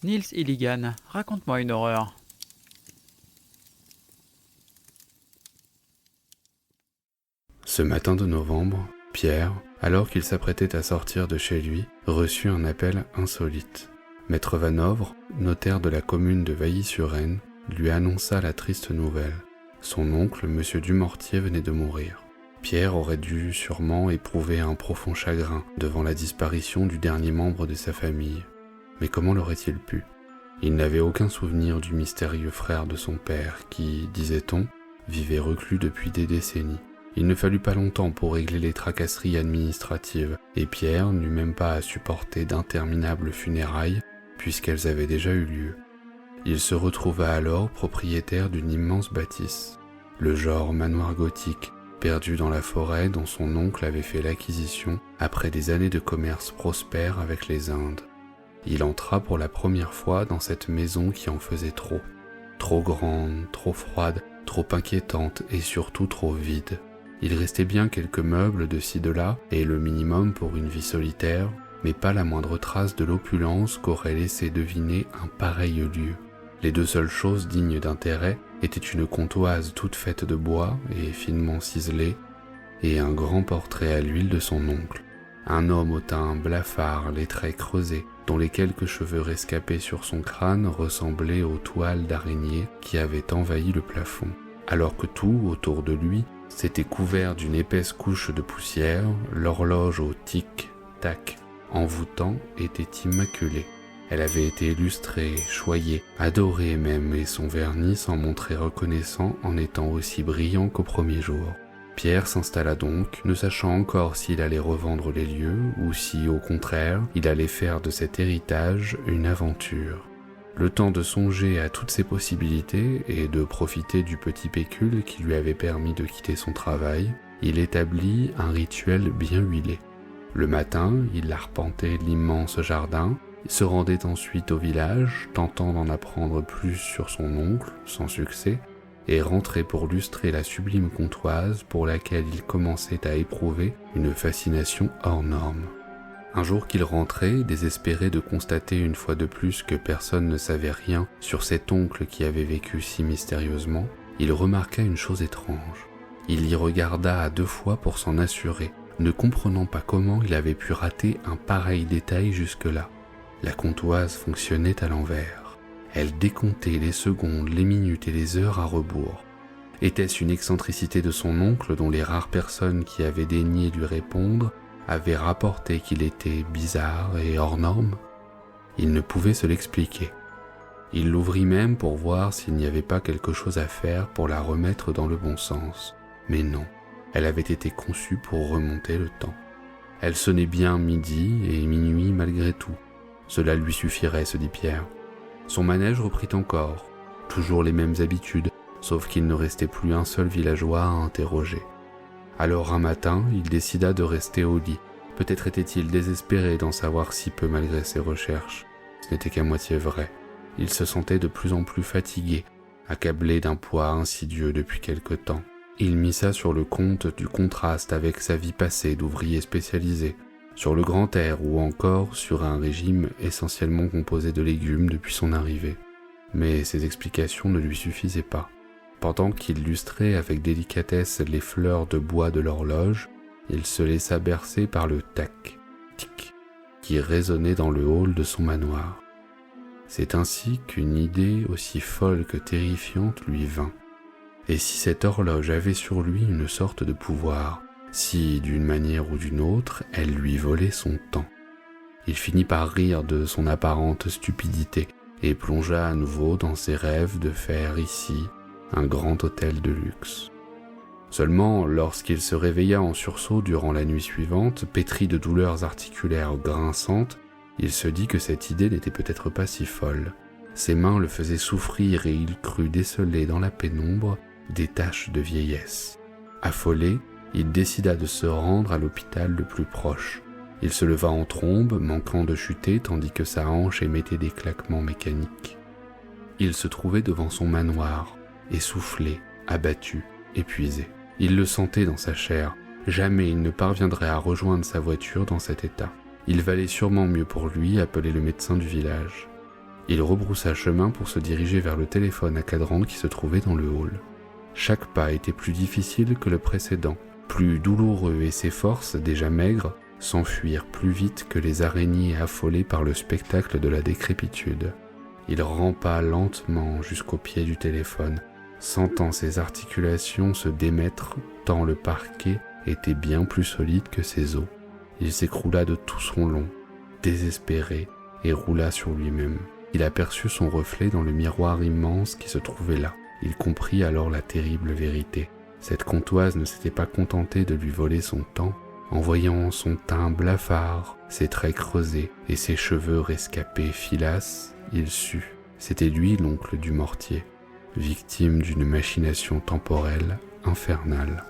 Nils Illigan, raconte-moi une horreur. Ce matin de novembre, Pierre, alors qu'il s'apprêtait à sortir de chez lui, reçut un appel insolite. Maître Vanovre, notaire de la commune de Vailly-sur-Aisne, lui annonça la triste nouvelle. Son oncle, M. Dumortier, venait de mourir. Pierre aurait dû sûrement éprouver un profond chagrin devant la disparition du dernier membre de sa famille. Mais comment l'aurait-il pu ? Il n'avait aucun souvenir du mystérieux frère de son père qui, disait-on, vivait reclus depuis des décennies. Il ne fallut pas longtemps pour régler les tracasseries administratives, et Pierre n'eut même pas à supporter d'interminables funérailles, puisqu'elles avaient déjà eu lieu. Il se retrouva alors propriétaire d'une immense bâtisse, le genre manoir gothique, perdu dans la forêt dont son oncle avait fait l'acquisition après des années de commerce prospère avec les Indes. Il entra pour la première fois dans cette maison qui en faisait trop. Trop grande, trop froide, trop inquiétante et surtout trop vide. Il restait bien quelques meubles de ci de là et le minimum pour une vie solitaire, mais pas la moindre trace de l'opulence qu'aurait laissé deviner un pareil lieu. Les deux seules choses dignes d'intérêt étaient une comptoise toute faite de bois et finement ciselée, et un grand portrait à l'huile de son oncle. Un homme au teint blafard, les traits creusés, dont les quelques cheveux rescapés sur son crâne ressemblaient aux toiles d'araignée qui avaient envahi le plafond. Alors que tout, autour de lui, s'était couvert d'une épaisse couche de poussière, l'horloge au tic-tac envoûtant était immaculée. Elle avait été illustrée, choyée, adorée même, et son vernis s'en montrait reconnaissant en étant aussi brillant qu'au premier jour. Pierre s'installa donc, ne sachant encore s'il allait revendre les lieux ou si, au contraire, il allait faire de cet héritage une aventure. Le temps de songer à toutes ses possibilités et de profiter du petit pécule qui lui avait permis de quitter son travail, il établit un rituel bien huilé. Le matin, il arpentait l'immense jardin, se rendait ensuite au village, tentant d'en apprendre plus sur son oncle, sans succès, et rentrait pour lustrer la sublime comptoise pour laquelle il commençait à éprouver une fascination hors norme. Un jour qu'il rentrait, désespéré de constater une fois de plus que personne ne savait rien sur cet oncle qui avait vécu si mystérieusement, il remarqua une chose étrange. Il y regarda à 2 fois pour s'en assurer, ne comprenant pas comment il avait pu rater un pareil détail jusque-là. La comptoise fonctionnait à l'envers. Elle décomptait les secondes, les minutes et les heures à rebours. Était-ce une excentricité de son oncle dont les rares personnes qui avaient daigné lui répondre avaient rapporté qu'il était bizarre et hors norme? Il ne pouvait se l'expliquer. Il l'ouvrit même pour voir s'il n'y avait pas quelque chose à faire pour la remettre dans le bon sens. Mais non, elle avait été conçue pour remonter le temps. Elle sonnait bien midi et minuit malgré tout. Cela lui suffirait, se dit Pierre. Son manège reprit encore, toujours les mêmes habitudes, sauf qu'il ne restait plus un seul villageois à interroger. Alors un matin, il décida de rester au lit. Peut-être était-il désespéré d'en savoir si peu malgré ses recherches. Ce n'était qu'à moitié vrai. Il se sentait de plus en plus fatigué, accablé d'un poids insidieux depuis quelque temps. Il mit ça sur le compte du contraste avec sa vie passée d'ouvrier spécialisé, sur le grand air ou encore sur un régime essentiellement composé de légumes depuis son arrivée. Mais ces explications ne lui suffisaient pas. Pendant qu'il lustrait avec délicatesse les fleurs de bois de l'horloge, il se laissa bercer par le tac, tic, qui résonnait dans le hall de son manoir. C'est ainsi qu'une idée aussi folle que terrifiante lui vint. Et si cette horloge avait sur lui une sorte de pouvoir, si, d'une manière ou d'une autre, elle lui volait son temps? Il finit par rire de son apparente stupidité et plongea à nouveau dans ses rêves de faire ici un grand hôtel de luxe. Seulement, lorsqu'il se réveilla en sursaut durant la nuit suivante, pétri de douleurs articulaires grinçantes, il se dit que cette idée n'était peut-être pas si folle. Ses mains le faisaient souffrir et il crut déceler dans la pénombre des taches de vieillesse. Affolé, il décida de se rendre à l'hôpital le plus proche. Il se leva en trombe, manquant de chuter tandis que sa hanche émettait des claquements mécaniques. Il se trouvait devant son manoir, essoufflé, abattu, épuisé. Il le sentait dans sa chair. Jamais il ne parviendrait à rejoindre sa voiture dans cet état. Il valait sûrement mieux pour lui appeler le médecin du village. Il rebroussa chemin pour se diriger vers le téléphone à cadran qui se trouvait dans le hall. Chaque pas était plus difficile que le précédent, plus douloureux, et ses forces, déjà maigres, s'enfuirent plus vite que les araignées affolées par le spectacle de la décrépitude. Il rampa lentement jusqu'au pied du téléphone, sentant ses articulations se démettre tant le parquet était bien plus solide que ses os. Il s'écroula de tout son long, désespéré, et roula sur lui-même. Il aperçut son reflet dans le miroir immense qui se trouvait là. Il comprit alors la terrible vérité. Cette Comtoise ne s'était pas contentée de lui voler son temps. En voyant son teint blafard, ses traits creusés et ses cheveux rescapés filasses, il sut. C'était lui l'oncle du mortier, victime d'une machination temporelle infernale.